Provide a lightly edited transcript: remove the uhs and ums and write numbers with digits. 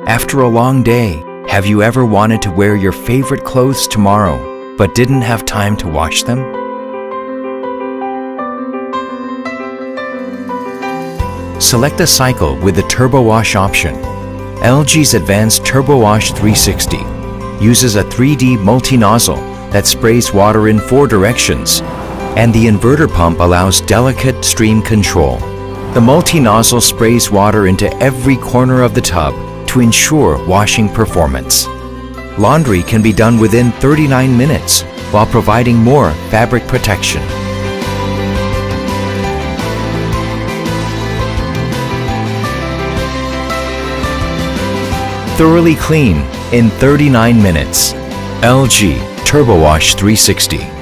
After a long day, have you ever wanted to wear your favorite clothes tomorrow, but didn't have time to wash them? Select a cycle with the TURBOWASH option. LG's advanced TURBOWASH 360 uses a 3D multi-nozzle that sprays water in 4 directions, and the inverter pump allows delicate stream control. The multi-nozzle sprays water into every corner of the tub to ensure washing performance. Laundry can be done within 39 minutes while providing more fabric protection. Thoroughly clean in 39 minutes. LG TURBOWASH 360.